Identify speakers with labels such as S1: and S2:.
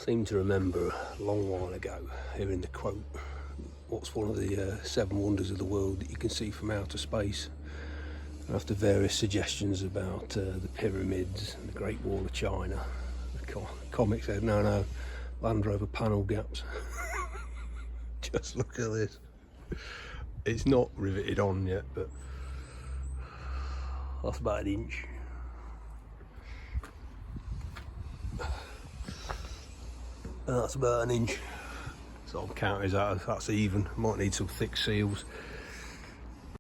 S1: seem to remember a long while ago hearing the quote, what's one of the seven wonders of the world that you can see from outer space? And after various suggestions about the pyramids and the Great Wall of China, the comic said, no, Land Rover panel gaps. Just look at this. It's not riveted on yet, but that's about an inch. And that's about an inch. So I'm counting that, that's even. Might need some thick seals.